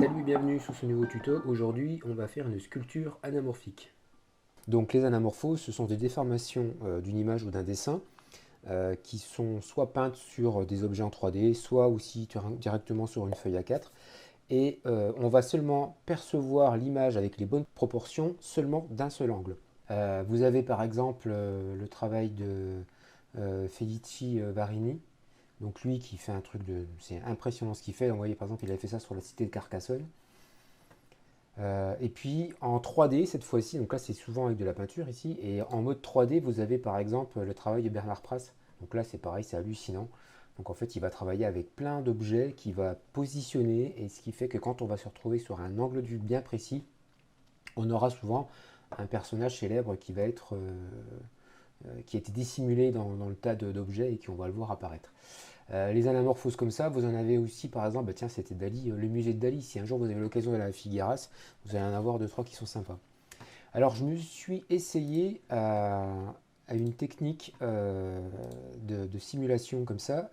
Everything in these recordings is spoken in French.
Salut, bienvenue sur ce nouveau tuto. Aujourd'hui, on va faire une sculpture anamorphique. Donc les anamorphoses, ce sont des déformations d'une image ou d'un dessin qui sont soit peintes sur des objets en 3D, soit aussi directement sur une feuille A4. Et on va seulement percevoir l'image avec les bonnes proportions seulement d'un seul angle. Vous avez par exemple le travail de Felici Varini. Donc lui qui fait un truc de... C'est impressionnant ce qu'il fait. Vous voyez par exemple, il a fait ça sur la cité de Carcassonne. Et puis en 3D cette fois-ci, donc là c'est souvent avec de la peinture ici, et en mode 3D vous avez par exemple le travail de Bernard Pras. Donc là c'est pareil, c'est hallucinant. Donc en fait il va travailler avec plein d'objets qu'il va positionner, et ce qui fait que quand on va se retrouver sur un angle de vue bien précis, on aura souvent un personnage célèbre qui va être qui a été dissimulé dans le tas d'objets et qu'on va le voir apparaître. Les anamorphoses comme ça, vous en avez aussi par exemple, bah tiens c'était Dali, le musée de Dali, si un jour vous avez l'occasion d'aller à Figueras, vous allez en avoir deux trois qui sont sympas. Alors je me suis essayé à une technique de simulation comme ça,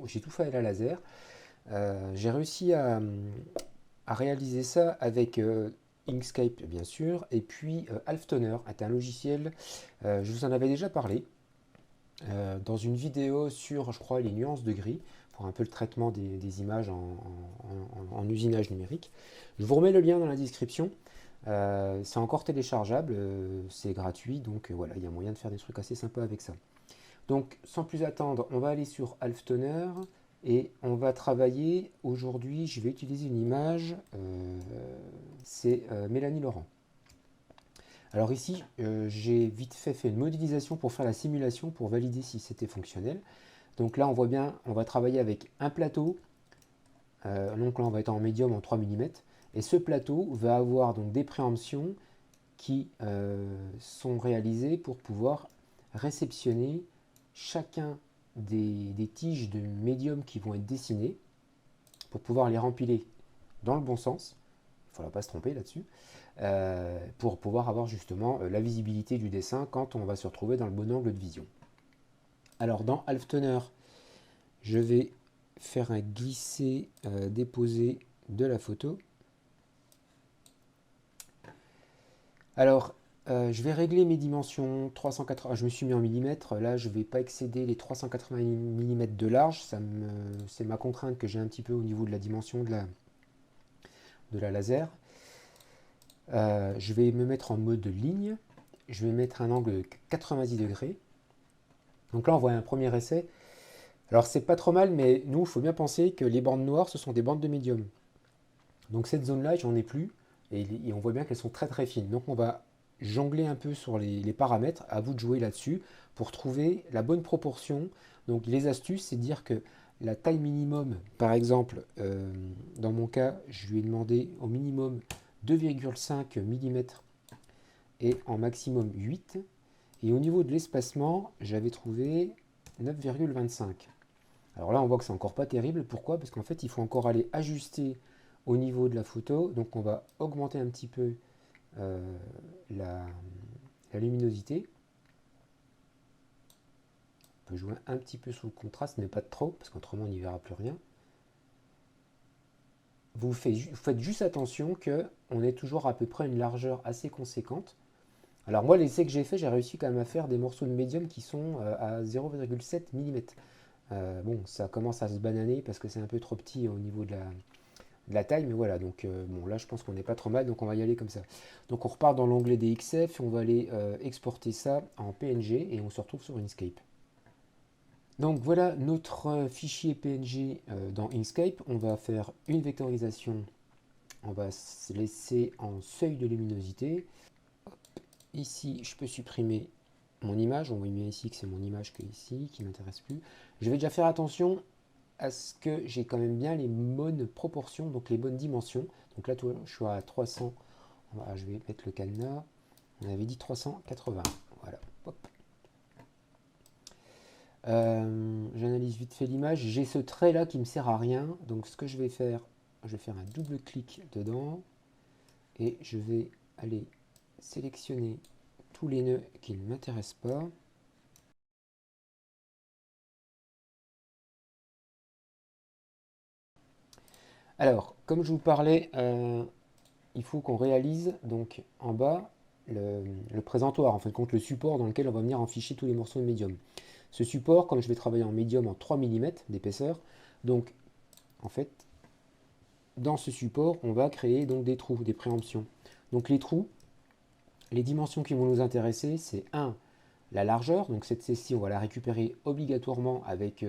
j'ai tout fait à la laser. J'ai réussi à réaliser ça avec Inkscape bien sûr, et puis Halftoner est un logiciel, je vous en avais déjà parlé, dans une vidéo sur, je crois, les nuances de gris, pour un peu le traitement des images en usinage numérique. Je vous remets le lien dans la description. C'est encore téléchargeable, c'est gratuit, donc voilà, il y a moyen de faire des trucs assez sympas avec ça. Donc, sans plus attendre, on va aller sur Halftoner et on va travailler. Aujourd'hui, je vais utiliser une image, c'est Mélanie Laurent. Alors ici, j'ai vite fait une modélisation pour faire la simulation, pour valider si c'était fonctionnel. Donc là, on voit bien, on va travailler avec un plateau. Donc là, on va être en médium en 3 mm. Et ce plateau va avoir donc des préemptions qui sont réalisées pour pouvoir réceptionner chacun des tiges de médium qui vont être dessinées, pour pouvoir les rempiler dans le bon sens. Il ne faudra pas se tromper là-dessus. Pour pouvoir avoir justement la visibilité du dessin quand on va se retrouver dans le bon angle de vision. Alors dans Halftoner, je vais faire un glisser-déposer de la photo. Alors, je vais régler mes dimensions 380. Je me suis mis en millimètres. Là, je ne vais pas excéder les 380 mm de large. C'est ma contrainte que j'ai un petit peu au niveau de la dimension de la laser. Je vais me mettre en mode ligne. Je vais mettre un angle de 90 degrés. Donc là, on voit un premier essai. Alors, c'est pas trop mal, mais nous, il faut bien penser que les bandes noires, ce sont des bandes de médium. Donc cette zone-là, j'en ai plus, et on voit bien qu'elles sont très très fines. Donc on va jongler un peu sur les paramètres, à vous de jouer là-dessus, pour trouver la bonne proportion. Donc les astuces, c'est de dire que la taille minimum, par exemple, dans mon cas, je lui ai demandé au minimum 2,5 mm et en maximum 8. Et au niveau de l'espacement, j'avais trouvé 9,25. Alors là, on voit que c'est encore pas terrible. Pourquoi? Parce qu'en fait, il faut encore aller ajuster au niveau de la photo. Donc on va augmenter un petit peu euh, la, la luminosité. On peut jouer un petit peu sous le contraste, mais pas trop, parce qu'autrement on n'y verra plus rien. Vous faites juste attention qu'on ait toujours à peu près une largeur assez conséquente. Alors moi, l'essai que j'ai fait, j'ai réussi quand même à faire des morceaux de médium qui sont à 0,7 mm. Bon, ça commence à se bananer parce que c'est un peu trop petit au niveau de la taille, mais voilà, donc bon, là je pense qu'on n'est pas trop mal, donc on va y aller comme ça. Donc on repart dans l'onglet des XF, on va aller exporter ça en PNG et on se retrouve sur Inkscape. Donc voilà notre fichier PNG dans Inkscape. On va faire une vectorisation, on va se laisser en seuil de luminosité. Ici, je peux supprimer mon image, on voit bien ici que c'est mon image qui est ici, qui ne m'intéresse plus. Je vais déjà faire attention à ce que j'ai quand même bien les bonnes proportions, donc les bonnes dimensions. Donc là, je suis à 300. Voilà, je vais mettre le cadenas. On avait dit 380. Voilà. Hop. J'analyse vite fait l'image. J'ai ce trait là qui me sert à rien. Donc ce que je vais faire un double clic dedans et je vais aller sélectionner tous les nœuds qui ne m'intéressent pas. Alors, comme je vous parlais, il faut qu'on réalise donc en bas le présentoir, en fin de compte le support dans lequel on va venir enficher tous les morceaux de médium. Ce support, comme je vais travailler en médium en 3 mm d'épaisseur, donc en fait, dans ce support, on va créer donc des trous, des préemptions. Donc les trous, les dimensions qui vont nous intéresser, c'est 1, la largeur, donc cette celle-ci, on va la récupérer obligatoirement avec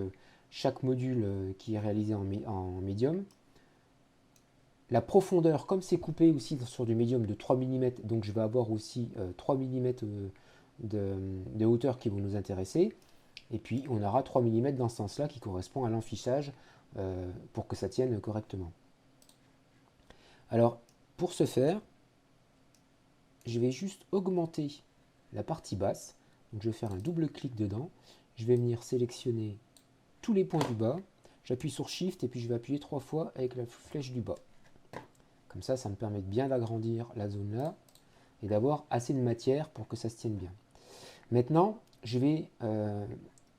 chaque module qui est réalisé en médium. La profondeur, comme c'est coupé aussi sur du médium de 3 mm, donc je vais avoir aussi 3 mm de hauteur qui vont nous intéresser. Et puis on aura 3 mm dans ce sens-là qui correspond à l'enfichage pour que ça tienne correctement. Alors pour ce faire, je vais juste augmenter la partie basse. Donc je vais faire un double clic dedans. Je vais venir sélectionner tous les points du bas. J'appuie sur Shift et puis je vais appuyer 3 fois avec la flèche du bas. Comme ça me permet de bien agrandir la zone là et d'avoir assez de matière pour que ça se tienne bien. Maintenant, je vais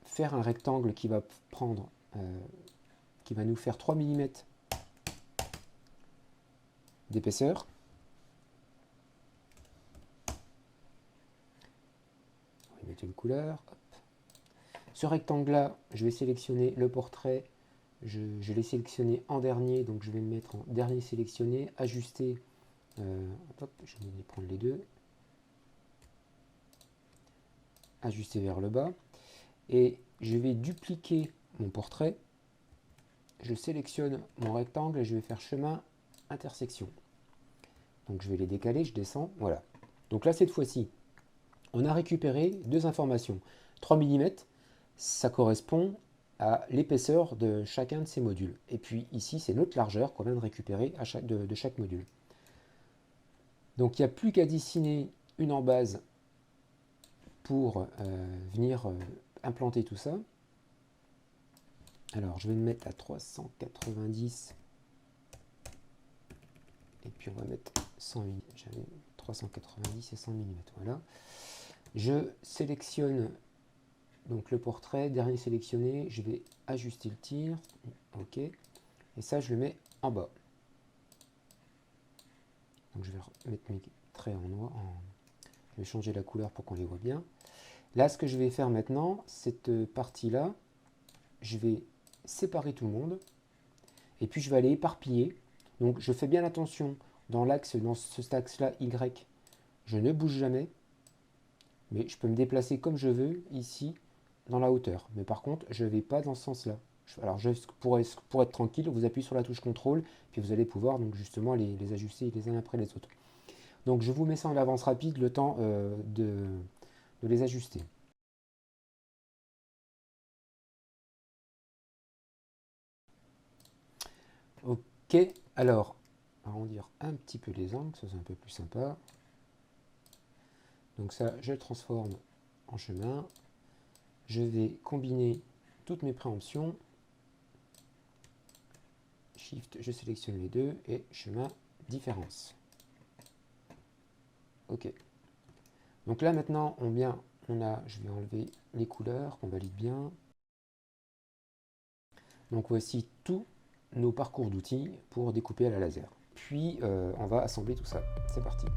faire un rectangle qui va prendre, qui va nous faire 3 mm d'épaisseur. On va mettre une couleur. Hop. Ce rectangle-là, je vais sélectionner le portrait. Je l'ai sélectionné en dernier, donc je vais me mettre en dernier sélectionné, ajuster. Hop, je vais prendre les deux. Ajuster vers le bas. Et je vais dupliquer mon portrait. Je sélectionne mon rectangle et je vais faire chemin intersection. Donc je vais les décaler, je descends, voilà. Donc là, cette fois-ci, on a récupéré deux informations. 3 mm, ça correspond à l'épaisseur de chacun de ces modules. Et puis ici, c'est notre largeur qu'on vient de récupérer de chaque module. Donc il n'y a plus qu'à dessiner une embase pour venir implanter tout ça. Alors je vais me mettre à 390 et puis on va mettre 100 mm. J'avais 390 et 100 mm. Voilà. Je sélectionne donc le portrait, dernier sélectionné, je vais ajuster le tir. OK. Et ça, je le mets en bas. Donc je vais mettre mes traits en noir. Je vais changer la couleur pour qu'on les voit bien. Là, ce que je vais faire maintenant, cette partie-là, je vais séparer tout le monde. Et puis je vais aller éparpiller. Donc je fais bien attention dans l'axe, dans cet axe-là Y, je ne bouge jamais. Mais je peux me déplacer comme je veux ici dans la hauteur. Mais par contre, je ne vais pas dans ce sens-là. Alors pour être tranquille, vous appuyez sur la touche contrôle, puis vous allez pouvoir donc justement les ajuster les uns après les autres. Donc je vous mets ça en avance rapide, le temps de les ajuster. Ok, alors arrondir un petit peu les angles, ça c'est un peu plus sympa. Donc ça, je le transforme en chemin. Je vais combiner toutes mes préemptions. Shift, je sélectionne les deux et chemin, différence. Ok. Donc là maintenant, je vais enlever les couleurs, qu'on valide bien. Donc voici tous nos parcours d'outils pour découper à la laser. Puis on va assembler tout ça. C'est parti.